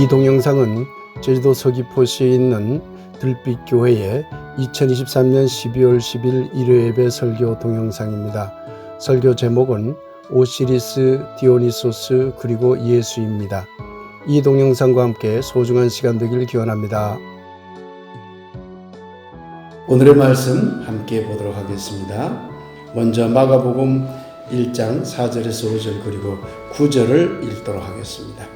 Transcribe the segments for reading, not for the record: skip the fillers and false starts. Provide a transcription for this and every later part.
이 동영상은 제주도 서귀포시에 있는 들빛교회의 2023년 12월 10일 일요 예배 설교 동영상입니다. 설교 제목은 오시리스, 디오니소스 그리고 예수입니다. 이 동영상과 함께 소중한 시간 되길 기원합니다. 오늘의 말씀 함께 보도록 하겠습니다. 먼저 마가복음 1장 4절에서 5절 그리고 9절을 읽도록 하겠습니다.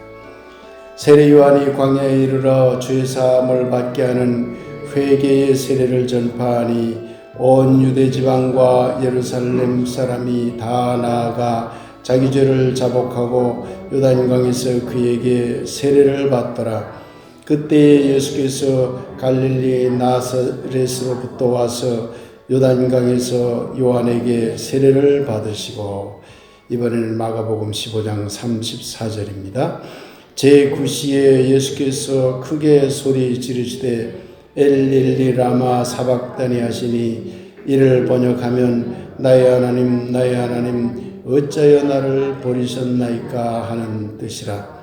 세례 요한이 광야에 이르러 죄 사함을 받게 하는 회개의 세례를 전파하니 온 유대 지방과 예루살렘 사람이 다 나아가 자기 죄를 자복하고 요단강에서 그에게 세례를 받더라. 그때 예수께서 갈릴리 나사렛으로부터 와서 요단강에서 요한에게 세례를 받으시고, 이번에는 마가복음 15장 34절입니다. 제9시에 예수께서 크게 소리 지르시되 엘릴리 라마 사박다니 하시니, 이를 번역하면 나의 하나님 나의 하나님 어찌하여 나를 버리셨나이까 하는 뜻이라.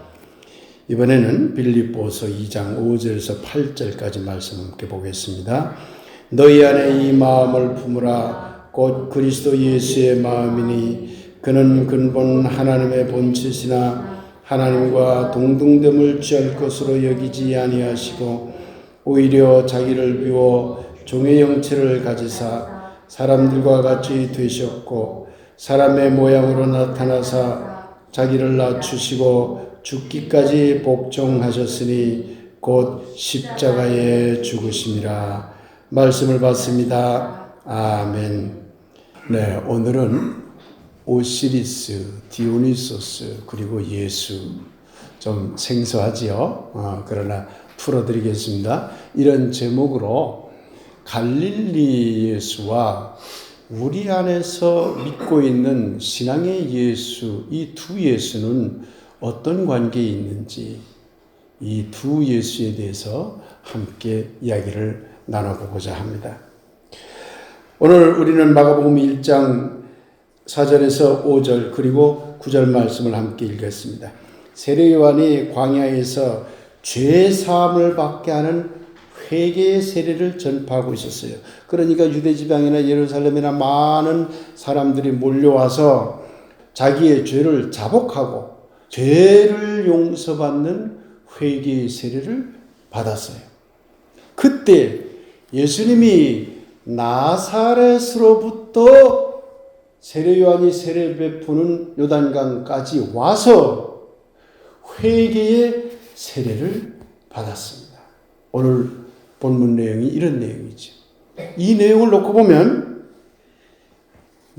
이번에는 빌립보서 2장 5절에서 8절까지 말씀 함께 보겠습니다. 너희 안에 이 마음을 품으라. 곧 그리스도 예수의 마음이니 그는 근본 하나님의 본체시나 하나님과 동등됨을 취할 것으로 여기지 아니하시고 오히려 자기를 비워 종의 형체를 가지사 사람들과 같이 되셨고 사람의 모양으로 나타나사 자기를 낮추시고 죽기까지 복종하셨으니 곧 십자가에 죽으심이라. 말씀을 받습니다. 아멘. 네, 오늘은 오시리스, 디오니소스 그리고 예수, 좀 생소하지요? 그러나 풀어드리겠습니다. 이런 제목으로 갈릴리 예수와 우리 안에서 믿고 있는 신앙의 예수, 이 두 예수는 어떤 관계에 있는지, 이 두 예수에 대해서 함께 이야기를 나눠보고자 합니다. 오늘 우리는 마가복음 1장 4절에서 5절 그리고 9절 말씀을 함께 읽겠습니다. 세례 요한이 광야에서 죄 사함을 받게 하는 회개의 세례를 전파하고 있었어요. 그러니까 유대 지방이나 예루살렘이나 많은 사람들이 몰려와서 자기의 죄를 자복하고 죄를 용서받는 회개의 세례를 받았어요. 그때 예수님이 나사렛으로부터 세례 요한이 세례 베푸는 요단강까지 와서 회개의 세례를 받았습니다. 오늘 본문 내용이 이런 내용이죠. 이 내용을 놓고 보면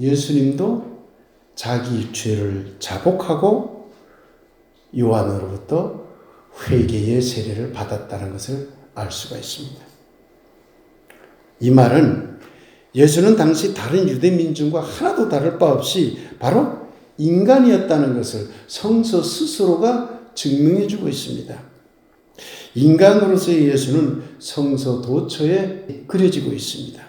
예수님도 자기 죄를 자복하고 요한으로부터 회개의 세례를 받았다는 것을 알 수가 있습니다. 이 말은 예수는 당시 다른 유대 민중과 하나도 다를 바 없이 바로 인간이었다는 것을 성서 스스로가 증명해 주고 있습니다. 인간으로서의 예수는 성서 도처에 그려지고 있습니다.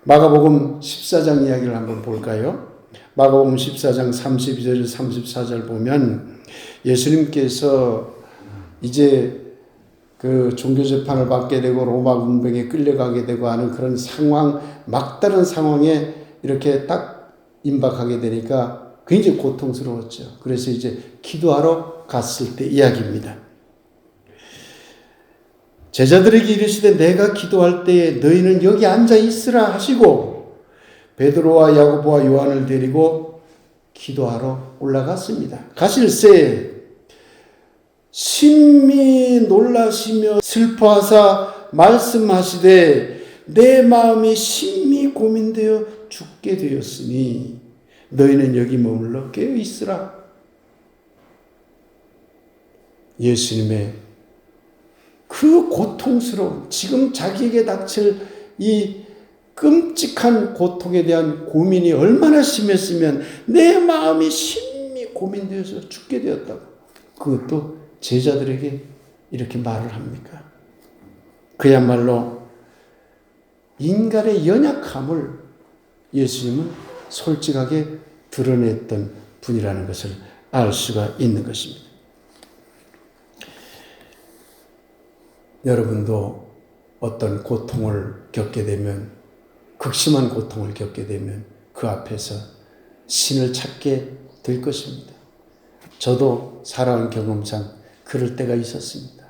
마가복음 14장 이야기를 한번 볼까요? 마가복음 14장 32절 34절 보면 예수님께서 이제 그 종교재판을 받게 되고 로마 군병에 끌려가게 되고 하는 그런 상황, 막다른 상황에 이렇게 딱 임박하게 되니까 굉장히 고통스러웠죠. 그래서 이제 기도하러 갔을 때 이야기입니다. 제자들에게 이르시되 내가 기도할 때에 너희는 여기 앉아 있으라 하시고 베드로와 야고보와 요한을 데리고 기도하러 올라갔습니다. 가실새 심히 놀라시며 슬퍼하사 말씀하시되 내 마음이 심히 고민되어 죽게 되었으니 너희는 여기 머물러 깨어 있으라. 예수님의 그 고통스러운, 지금 자기에게 닥칠 이 끔찍한 고통에 대한 고민이 얼마나 심했으면 내 마음이 심히 고민되어서 죽게 되었다고, 그것도 제자들에게 이렇게 말을 합니까? 그야말로 인간의 연약함을 예수님은 솔직하게 드러냈던 분이라는 것을 알 수가 있는 것입니다. 여러분도 어떤 고통을 겪게 되면, 극심한 고통을 겪게 되면 그 앞에서 신을 찾게 될 것입니다. 저도 살아온 경험상 그럴 때가 있었습니다.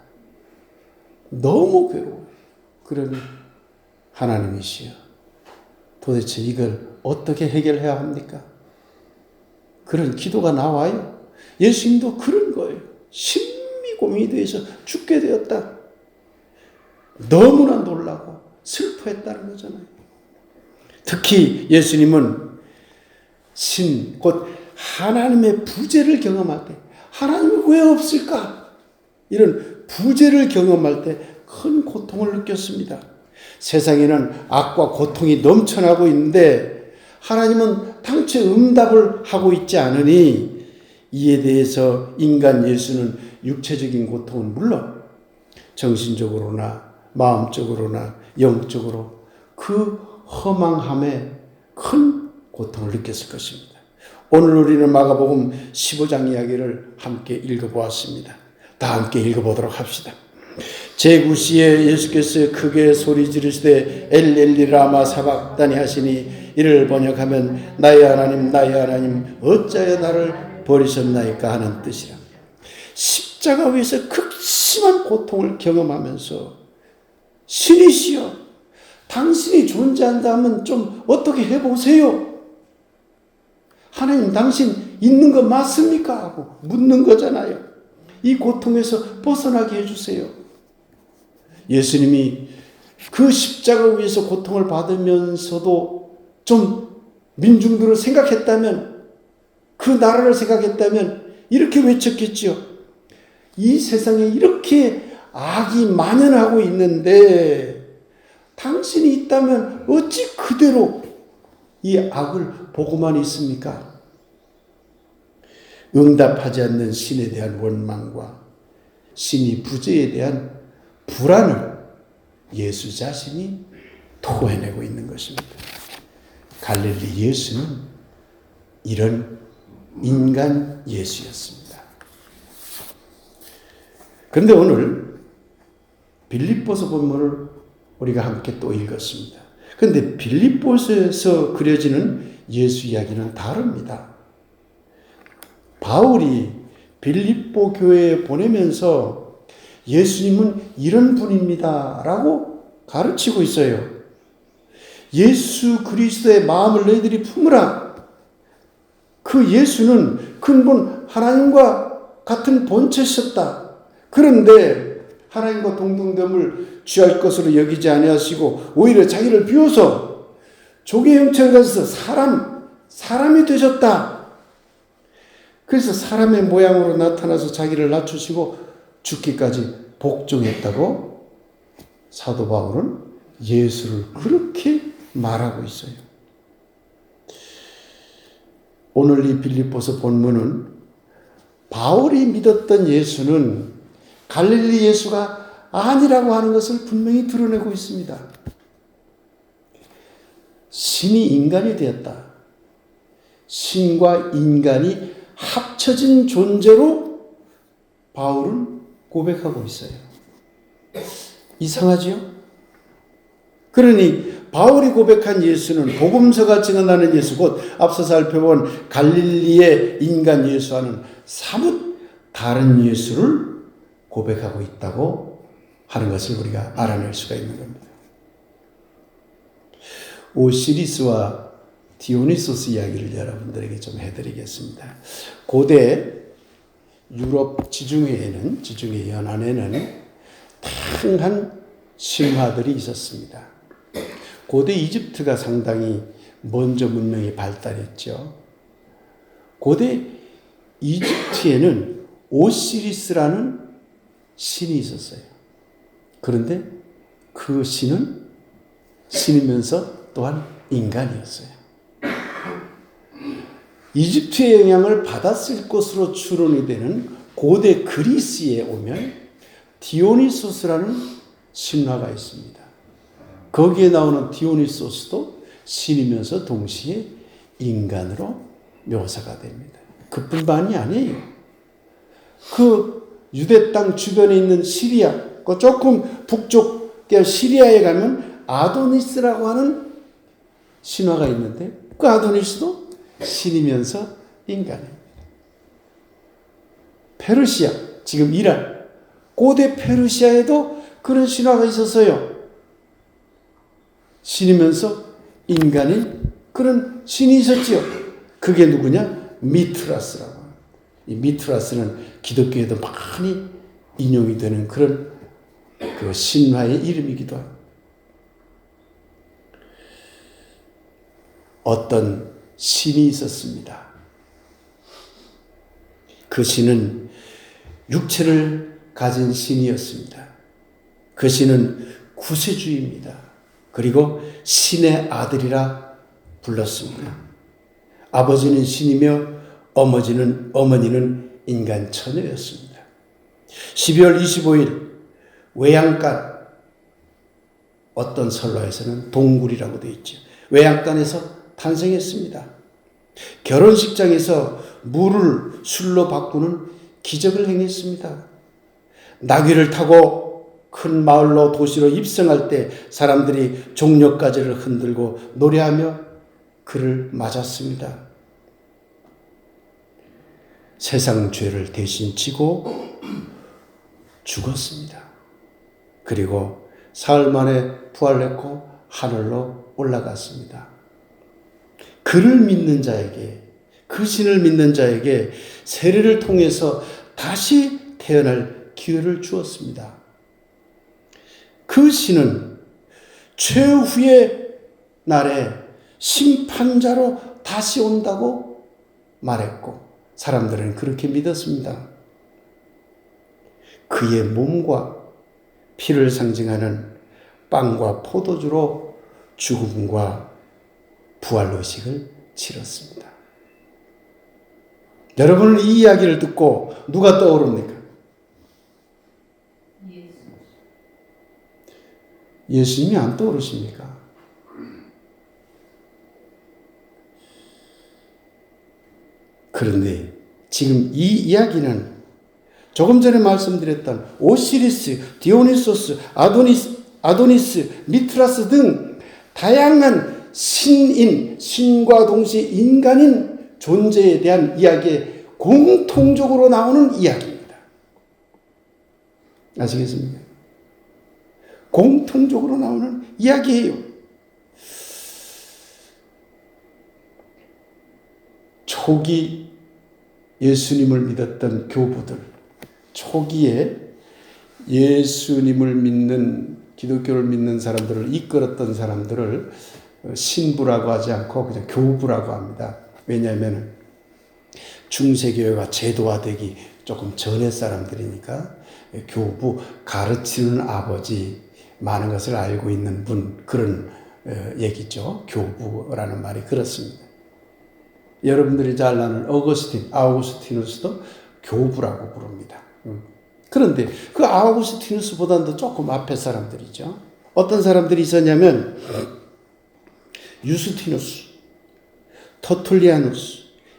너무 괴로워요. 그러니 하나님이시여, 도대체 이걸 어떻게 해결해야 합니까? 그런 기도가 나와요. 예수님도 그런 거예요. 심히 고민이 돼서 죽게 되었다. 너무나 놀라고 슬퍼했다는 거잖아요. 특히 예수님은 신, 곧 하나님의 부재를 경험할 때, 하나님이 왜 없을까? 이런 부재를 경험할 때 큰 고통을 느꼈습니다. 세상에는 악과 고통이 넘쳐나고 있는데 하나님은 당최 응답을 하고 있지 않으니, 이에 대해서 인간 예수는 육체적인 고통은 물론 정신적으로나 마음적으로나 영적으로 그 허망함에 큰 고통을 느꼈을 것입니다. 오늘 우리는 마가복음 15장 이야기를 함께 읽어보았습니다. 다 함께 읽어보도록 합시다. 제9시에 예수께서 크게 소리 지르시되 엘리 라마 사박다니 하시니, 이를 번역하면 나의 하나님 나의 하나님 어찌하여 나를 버리셨나이까 하는 뜻이라. 십자가 위에서 극심한 고통을 경험하면서 신이시여, 당신이 존재한다면 좀 어떻게 해보세요. 하나님 당신 있는 거 맞습니까? 하고 묻는 거잖아요. 이 고통에서 벗어나게 해주세요. 예수님이 그 십자가 위에서 고통을 받으면서도 좀 민중들을 생각했다면, 그 나라를 생각했다면 이렇게 외쳤겠지요. 이 세상에 이렇게 악이 만연하고 있는데 당신이 있다면 어찌 그대로 이 악을 보고만 있습니까? 응답하지 않는 신에 대한 원망과 신이 부재에 대한 불안을 예수 자신이 토해내고 있는 것입니다. 갈릴리 예수는 이런 인간 예수였습니다. 그런데 오늘 빌립보서 본문을 우리가 함께 또 읽었습니다. 그런데 빌립보서에서 그려지는 예수 이야기는 다릅니다. 바울이 빌립보 교회에 보내면서 예수님은 이런 분입니다 라고 가르치고 있어요. 예수 그리스도의 마음을 너희들이 품으라. 그 예수는 근본 하나님과 같은 본체셨다. 그런데 하나님과 동등됨을 취할 것으로 여기지 아니하시고 오히려 자기를 비워서 조개 형체를 가져서 사람이 되셨다. 그래서 사람의 모양으로 나타나서 자기를 낮추시고 죽기까지 복종했다고 사도 바울은 예수를 그렇게 말하고 있어요. 오늘 이 빌립보서 본문은 바울이 믿었던 예수는 갈릴리 예수가 아니라고 하는 것을 분명히 드러내고 있습니다. 신이 인간이 되었다. 신과 인간이 합쳐진 존재로 바울은 고백하고 있어요. 이상하지요? 그러니 바울이 고백한 예수는 복음서가 증언하는 예수, 곧 앞서 살펴본 갈릴리의 인간 예수와는 사뭇 다른 예수를 고백하고 있다고 하는 것을 우리가 알아낼 수가 있는 겁니다. 오시리스와 디오니소스 이야기를 여러분들에게 좀 해드리겠습니다. 고대 유럽 지중해 연안에는 다양한 신화들이 있었습니다. 고대 이집트가 상당히 먼저 문명이 발달했죠. 고대 이집트에는 오시리스라는 신이 있었어요. 그런데 그 신은 신이면서 또한 인간이었어요. 이집트의 영향을 받았을 것으로 추론이 되는 고대 그리스에 오면 디오니소스라는 신화가 있습니다. 거기에 나오는 디오니소스도 신이면서 동시에 인간으로 묘사가 됩니다. 그뿐만이 아니에요. 그 유대 땅 주변에 있는 시리아, 그 조금 북쪽 시리아에 가면 아도니스라고 하는 신화가 있는데 그 아도니스도 신이면서 인간이에요. 페르시아, 지금 이란, 고대 페르시아에도 그런 신화가 있었어요. 신이면서 인간인 그런 신이 있었지요. 그게 누구냐? 미트라스라고. 이 미트라스는 기독교에도 많이 인용이 되는 그런 그 신화의 이름이기도 합니다. 어떤 신이 있었습니다. 그 신은 육체를 가진 신이었습니다. 그 신은 구세주입니다. 그리고 신의 아들이라 불렀습니다. 아버지는 신이며 어머니는 인간 처녀였습니다. 12월 25일 외양간, 어떤 설화에서는 동굴이라고 되어 있죠. 외양간에서 탄생했습니다. 결혼식장에서 물을 술로 바꾸는 기적을 행했습니다. 나귀를 타고 큰 마을로 도시로 입성할 때 사람들이 종려가지를 흔들고 노래하며 그를 맞았습니다. 세상 죄를 대신 지고 죽었습니다. 그리고 사흘 만에 부활했고 하늘로 올라갔습니다. 그를 믿는 자에게, 그 신을 믿는 자에게 세례를 통해서 다시 태어날 기회를 주었습니다. 그 신은 최후의 날에 심판자로 다시 온다고 말했고 사람들은 그렇게 믿었습니다. 그의 몸과 피를 상징하는 빵과 포도주로 죽음과 부활의식을 치렀습니다. 여러분은 이 이야기를 듣고 누가 떠오릅니까? 예수님이 안 떠오르십니까? 그런데 지금 이 이야기는 조금 전에 말씀드렸던 오시리스, 디오니소스, 아도니스, 미트라스 등 다양한 신인, 신과 동시에 인간인 존재에 대한 이야기에 공통적으로 나오는 이야기입니다. 아시겠습니까? 공통적으로 나오는 이야기예요. 초기 예수님을 믿었던 교부들, 초기에 예수님을 믿는, 기독교를 믿는 사람들을 이끌었던 사람들을 신부라고 하지 않고 그냥 교부라고 합니다. 왜냐하면 중세교회가 제도화되기 조금 전의 사람들이니까 교부, 가르치는 아버지, 많은 것을 알고 있는 분, 그런 얘기죠. 교부라는 말이 그렇습니다. 여러분들이 잘 아는 아우구스티누스도 교부라고 부릅니다. 그런데 그 아우구스티누스보다도 조금 앞에 사람들이죠. 어떤 사람들이 있었냐면 유스티누스, 터툴리아누스,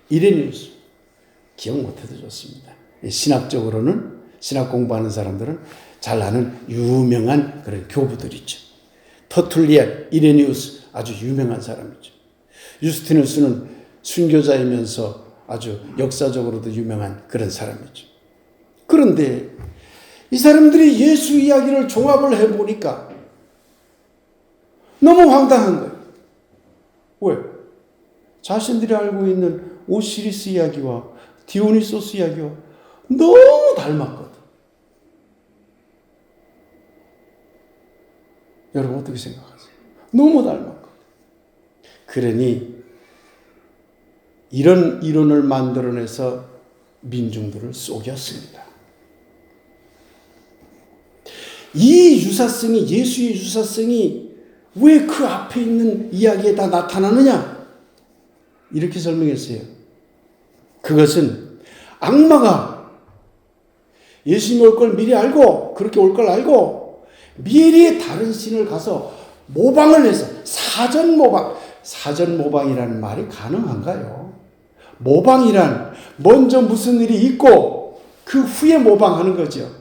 이레니우스. 기억 못해도 좋습니다. 신학적으로는, 신학 공부하는 사람들은 잘 아는 유명한 그런 교부들이죠. 터툴리안, 이레니우스 아주 유명한 사람이죠. 유스티누스는 순교자이면서 아주 역사적으로도 유명한 그런 사람이죠. 그런데 이 사람들이 예수 이야기를 종합을 해보니까 너무 황당한 거예요. 왜? 자신들이 알고 있는 오시리스 이야기와 디오니소스 이야기와 너무 닮았거든. 여러분 어떻게 생각하세요? 너무 닮았거든. 그러니 이런 이론을 만들어내서 민중들을 속였습니다. 이 유사성이, 예수의 유사성이 왜 그 앞에 있는 이야기에 다 나타나느냐? 이렇게 설명했어요. 그것은 악마가 예수님이 올 걸 미리 알고, 그렇게 올 걸 알고 미리 다른 신을 가서 모방을 해서 사전 모방이라는 말이 가능한가요? 모방이란 먼저 무슨 일이 있고 그 후에 모방하는 거죠.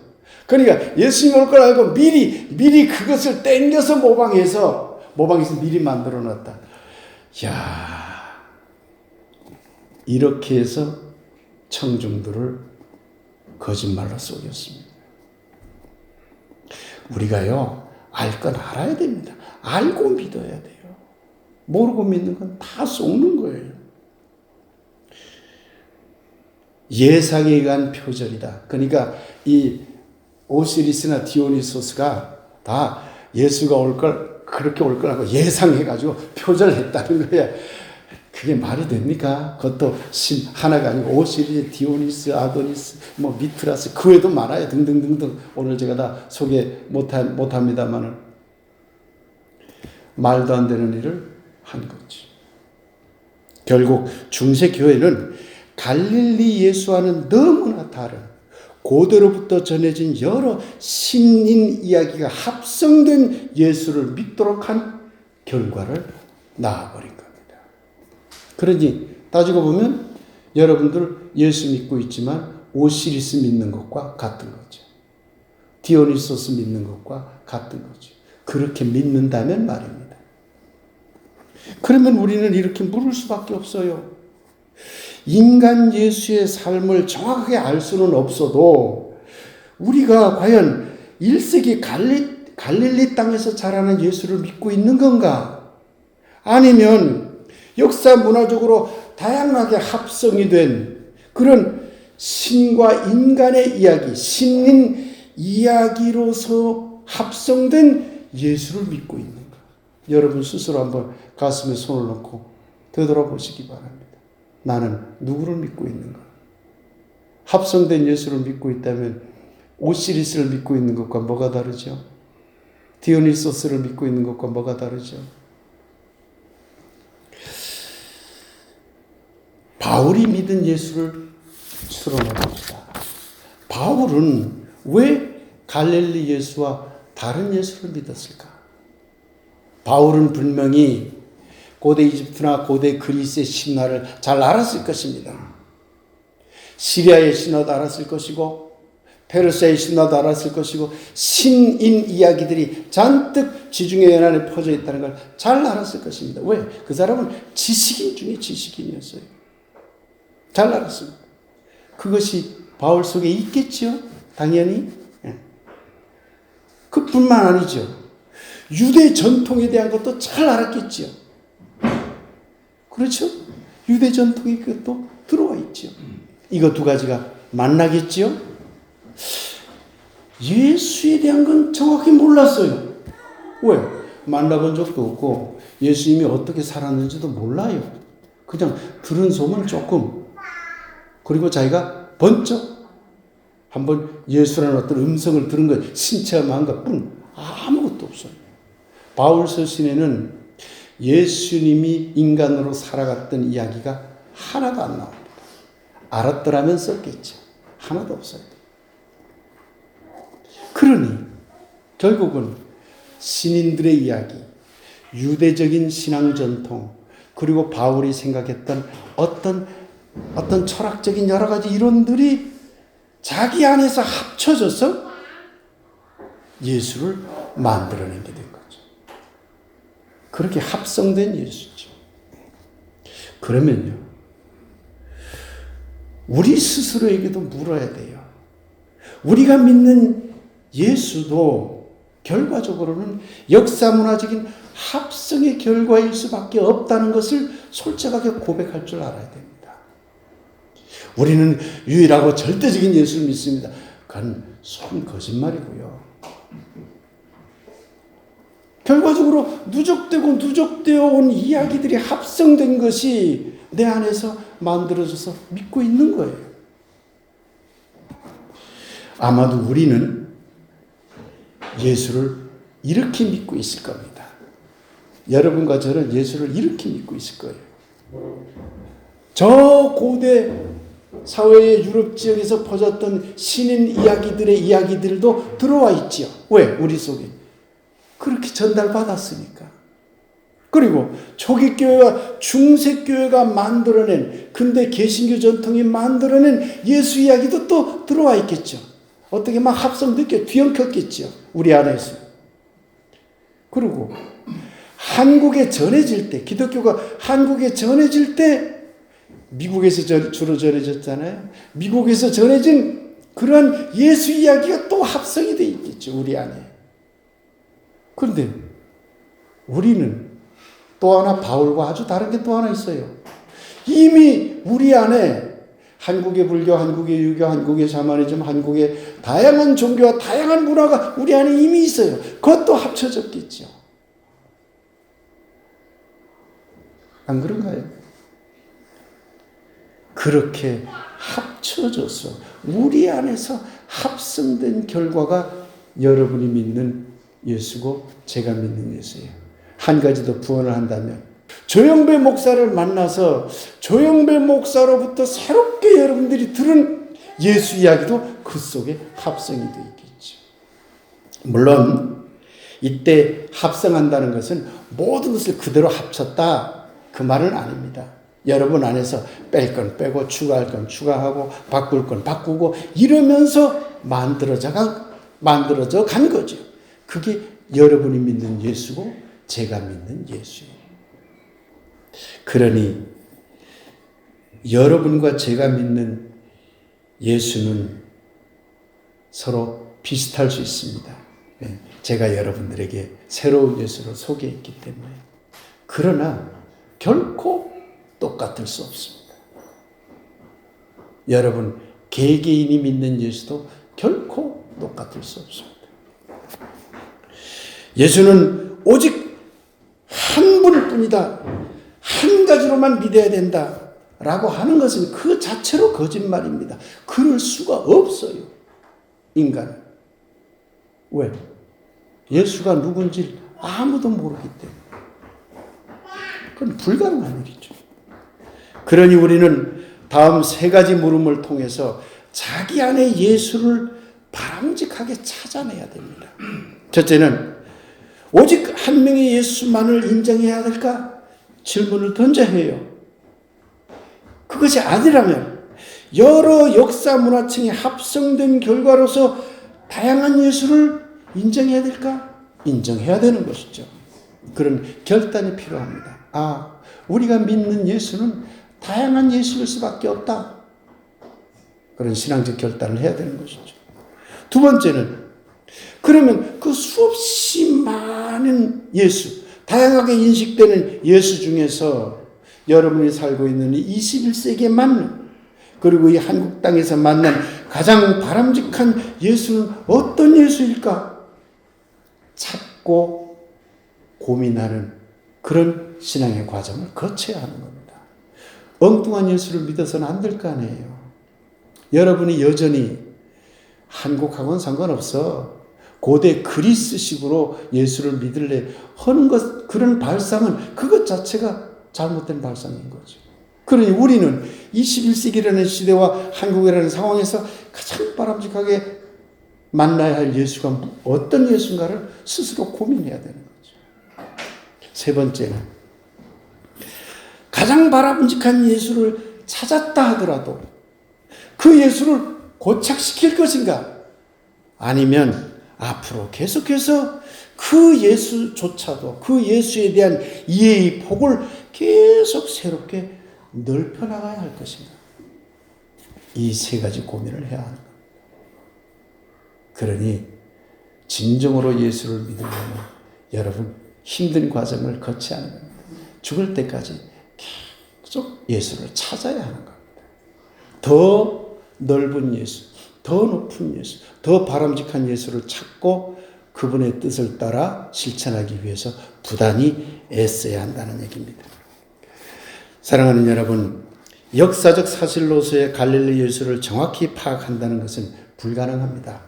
그러니까 예수님 올 걸 알고 미리 그것을 땡겨서 모방해서 미리 만들어 놨다. 야, 이렇게 해서 청중들을 거짓말로 속였습니다. 우리가요, 알 건 알아야 됩니다. 알고 믿어야 돼요. 모르고 믿는 건 다 속는 거예요. 예상에 의한 표절이다. 그러니까 이 오시리스나 디오니소스가 다 예수가 그렇게 올 거라고 예상해가지고 표절했다는 거야. 그게 말이 됩니까? 그것도 하나가 아니고 오시리스, 디오니스, 아도니스, 미트라스, 그 외에도 많아요. 등등등등. 오늘 제가 다 소개 못합니다만은 말도 안 되는 일을 한 거지. 결국 중세 교회는 갈릴리 예수와는 너무나 다른 고대로부터 전해진 여러 신인 이야기가 합성된 예수를 믿도록 한 결과를 낳아버린 겁니다. 그러니 따지고 보면 여러분들 예수 믿고 있지만 오시리스 믿는 것과 같은 거죠. 디오니소스 믿는 것과 같은 거죠. 그렇게 믿는다면 말입니다. 그러면 우리는 이렇게 물을 수밖에 없어요. 인간 예수의 삶을 정확하게 알 수는 없어도 우리가 과연 1세기 갈릴리 땅에서 자라는 예수를 믿고 있는 건가? 아니면 역사 문화적으로 다양하게 합성이 된 그런 신과 인간의 이야기, 신인 이야기로서 합성된 예수를 믿고 있는가? 여러분 스스로 한번 가슴에 손을 넣고 되돌아보시기 바랍니다. 나는 누구를 믿고 있는가? 합성된 예수를 믿고 있다면 오시리스를 믿고 있는 것과 뭐가 다르죠? 디오니소스를 믿고 있는 것과 뭐가 다르죠? 바울이 믿은 예수를 추론해봅시다. 바울은 왜 갈릴리 예수와 다른 예수를 믿었을까? 바울은 분명히 고대 이집트나 고대 그리스의 신화를 잘 알았을 것입니다. 시리아의 신화도 알았을 것이고 페르시아의 신화도 알았을 것이고 신인 이야기들이 잔뜩 지중해 연안에 퍼져 있다는 걸 잘 알았을 것입니다. 왜? 그 사람은 지식인 중에 지식인이었어요. 잘 알았습니다. 그것이 바울 속에 있겠죠? 당연히. 그뿐만 아니죠. 유대 전통에 대한 것도 잘 알았겠죠. 그렇죠? 유대 전통이 그것도 들어와 있죠. 이거 두 가지가 만나겠죠? 예수에 대한 건 정확히 몰랐어요. 왜? 만나본 적도 없고 예수님이 어떻게 살았는지도 몰라요. 그냥 들은 소문 조금, 그리고 자기가 번쩍 한번 예수라는 어떤 음성을 들은 것, 신체험한 것뿐 아무것도 없어요. 바울 서신에는 예수님이 인간으로 살아갔던 이야기가 하나도 안 나옵니다. 알았더라면 썼겠죠. 하나도 없어요. 그러니 결국은 신인들의 이야기, 유대적인 신앙 전통, 그리고 바울이 생각했던 어떤 철학적인 여러 가지 이론들이 자기 안에서 합쳐져서 예수를 만들어내게 된 거죠. 그렇게 합성된 예수죠. 그러면요, 우리 스스로에게도 물어야 돼요. 우리가 믿는 예수도 결과적으로는 역사 문화적인 합성의 결과일 수밖에 없다는 것을 솔직하게 고백할 줄 알아야 됩니다. 우리는 유일하고 절대적인 예수를 믿습니다. 그건 손 거짓말이고요. 결과적으로 누적되어 온 이야기들이 합성된 것이 내 안에서 만들어져서 믿고 있는 거예요. 아마도 우리는 예수를 이렇게 믿고 있을 겁니다. 여러분과 저는 예수를 이렇게 믿고 있을 거예요. 저 고대 사회의 유럽 지역에서 퍼졌던 신인 이야기들의 이야기들도 들어와 있지요. 왜? 우리 속에. 그렇게 전달받았으니까. 그리고 초기교회와 중세교회가 만들어낸, 근대 개신교 전통이 만들어낸 예수 이야기도 또 들어와 있겠죠. 어떻게 막 합성 뒤엉켰겠죠. 우리 안에서. 그리고 한국에 전해질 때, 기독교가 한국에 전해질 때, 미국에서 주로 전해졌잖아요. 미국에서 전해진 그런 예수 이야기가 또 합성이 되어 있겠죠. 우리 안에. 그런데 우리는 또 하나 바울과 아주 다른 게 또 하나 있어요. 이미 우리 안에 한국의 불교, 한국의 유교, 한국의 샤머니즘, 한국의 다양한 종교와 다양한 문화가 우리 안에 이미 있어요. 그것도 합쳐졌겠죠. 안 그런가요? 그렇게 합쳐져서 우리 안에서 합성된 결과가 여러분이 믿는 예수고 제가 믿는 예수예요. 한 가지 더 부언을 한다면 조영배 목사를 만나서 조영배 목사로부터 새롭게 여러분들이 들은 예수 이야기도 그 속에 합성이 되어 있겠죠. 물론 이때 합성한다는 것은 모든 것을 그대로 합쳤다 그 말은 아닙니다. 여러분 안에서 뺄 건 빼고 추가할 건 추가하고 바꿀 건 바꾸고 이러면서 만들어져 간 거죠. 그게 여러분이 믿는 예수고 제가 믿는 예수예요. 그러니 여러분과 제가 믿는 예수는 서로 비슷할 수 있습니다. 제가 여러분들에게 새로운 예수를 소개했기 때문에. 그러나 결코 똑같을 수 없습니다. 여러분 개개인이 믿는 예수도 결코 똑같을 수 없습니다. 예수는 오직 한 분뿐이다. 한 가지로만 믿어야 된다. 라고 하는 것은 그 자체로 거짓말입니다. 그럴 수가 없어요. 인간은. 왜? 예수가 누군지 아무도 모르기 때문에. 그건 불가능한 일이죠. 그러니 우리는 다음 세 가지 물음을 통해서 자기 안에 예수를 바람직하게 찾아내야 됩니다. 첫째는 오직 한 명의 예수만을 인정해야 될까? 질문을 던져야 해요. 그것이 아니라면 여러 역사 문화층이 합성된 결과로서 다양한 예수를 인정해야 될까? 인정해야 되는 것이죠. 그런 결단이 필요합니다. 우리가 믿는 예수는 다양한 예수일 수밖에 없다. 그런 신앙적 결단을 해야 되는 것이죠. 두 번째는 그러면 그 수없이 많은 예수, 다양하게 인식되는 예수 중에서 여러분이 살고 있는 이 21세기에 맞는 그리고 이 한국 땅에서 만난 가장 바람직한 예수는 어떤 예수일까? 찾고 고민하는 그런 신앙의 과정을 거쳐야 하는 겁니다. 엉뚱한 예수를 믿어서는 안 될 거 아니에요. 여러분이 여전히 한국하고는 상관없어. 고대 그리스식으로 예수를 믿을래 하는 것, 그런 발상은 그것 자체가 잘못된 발상인 거죠. 그러니 우리는 21세기라는 시대와 한국이라는 상황에서 가장 바람직하게 만나야 할 예수가 어떤 예수인가를 스스로 고민해야 되는 거죠. 세 번째는 가장 바람직한 예수를 찾았다 하더라도 그 예수를 고착시킬 것인가? 아니면 앞으로 계속해서 그 예수조차도 그 예수에 대한 이해의 폭을 계속 새롭게 넓혀나가야 할 것인가? 이 세 가지 고민을 해야 하는 겁니다. 그러니 진정으로 예수를 믿으려면 여러분 힘든 과정을 거쳐야 하는 겁니다. 죽을 때까지 계속 예수를 찾아야 하는 겁니다. 더 넓은 예수, 더 높은 예수, 더 바람직한 예수를 찾고 그분의 뜻을 따라 실천하기 위해서 부단히 애써야 한다는 얘기입니다. 사랑하는 여러분, 역사적 사실로서의 갈릴리 예수를 정확히 파악한다는 것은 불가능합니다.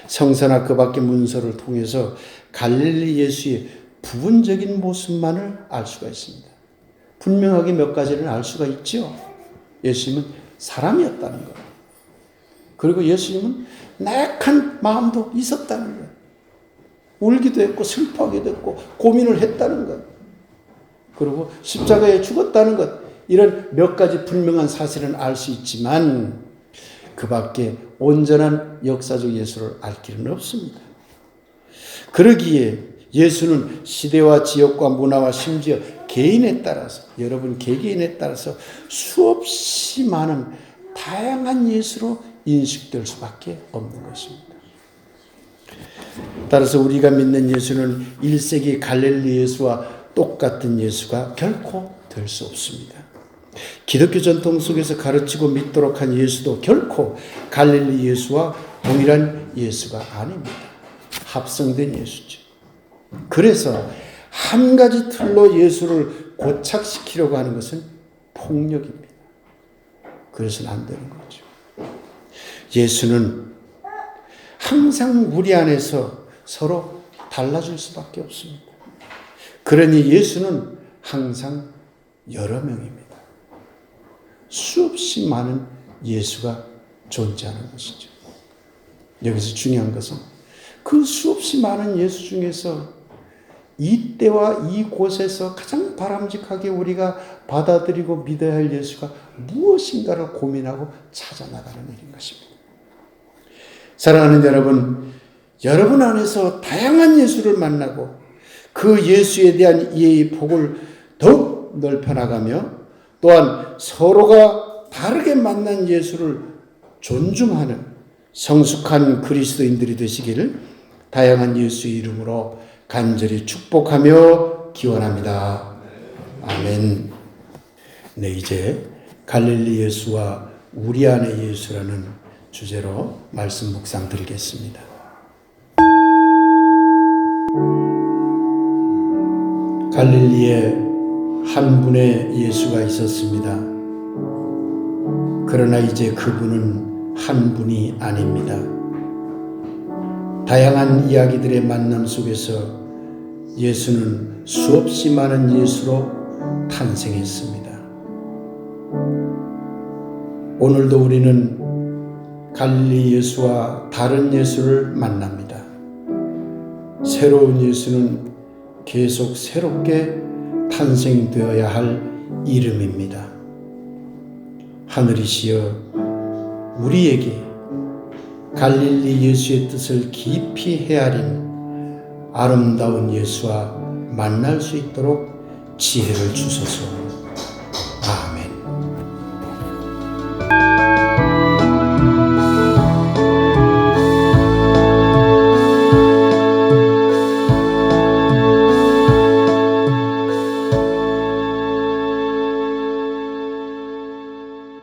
성서나 그 밖의 문서를 통해서 갈릴리 예수의 부분적인 모습만을 알 수가 있습니다. 분명하게 몇 가지를 알 수가 있죠. 예수님은 사람이었다는 것. 그리고 예수님은 나약한 마음도 있었다는 것. 울기도 했고 슬퍼하기도 했고 고민을 했다는 것. 그리고 십자가에 죽었다는 것. 이런 몇 가지 분명한 사실은 알 수 있지만 그 그 밖에 온전한 역사적 예수를 알 길은 없습니다. 그러기에 예수는 시대와 지역과 문화와 심지어 개인에 따라서, 여러분 개개인에 따라서 수없이 많은 다양한 예수로 인식될 수밖에 없는 것입니다. 따라서 우리가 믿는 예수는 1세기 갈릴리 예수와 똑같은 예수가 결코 될 수 없습니다. 기독교 전통 속에서 가르치고 믿도록 한 예수도 결코 갈릴리 예수와 동일한 예수가 아닙니다. 합성된 예수죠. 그래서 한 가지 틀로 예수를 고착시키려고 하는 것은 폭력입니다. 그래서는 안 되는 거죠. 예수는 항상 우리 안에서 서로 달라질 수밖에 없습니다. 그러니 예수는 항상 여러 명입니다. 수없이 많은 예수가 존재하는 것이죠. 여기서 중요한 것은 그 수없이 많은 예수 중에서 이때와 이곳에서 가장 바람직하게 우리가 받아들이고 믿어야 할 예수가 무엇인가를 고민하고 찾아나가는 일인 것입니다. 사랑하는 여러분, 여러분 안에서 다양한 예수를 만나고 그 예수에 대한 이해의 폭을 더욱 넓혀나가며 또한 서로가 다르게 만난 예수를 존중하는 성숙한 그리스도인들이 되시기를 다양한 예수의 이름으로 간절히 축복하며 기원합니다. 아멘. 네, 이제 갈릴리 예수와 우리 안의 예수라는 주제로 말씀 묵상 드리겠습니다. 갈릴리에 한 분의 예수가 있었습니다. 그러나 이제 그분은 한 분이 아닙니다. 다양한 이야기들의 만남 속에서 예수는 수없이 많은 예수로 탄생했습니다. 오늘도 우리는 갈릴리 예수와 다른 예수를 만납니다. 새로운 예수는 계속 새롭게 탄생되어야 할 이름입니다. 하늘이시여 우리에게 갈릴리 예수의 뜻을 깊이 헤아린 아름다운 예수와 만날 수 있도록 지혜를 주소서.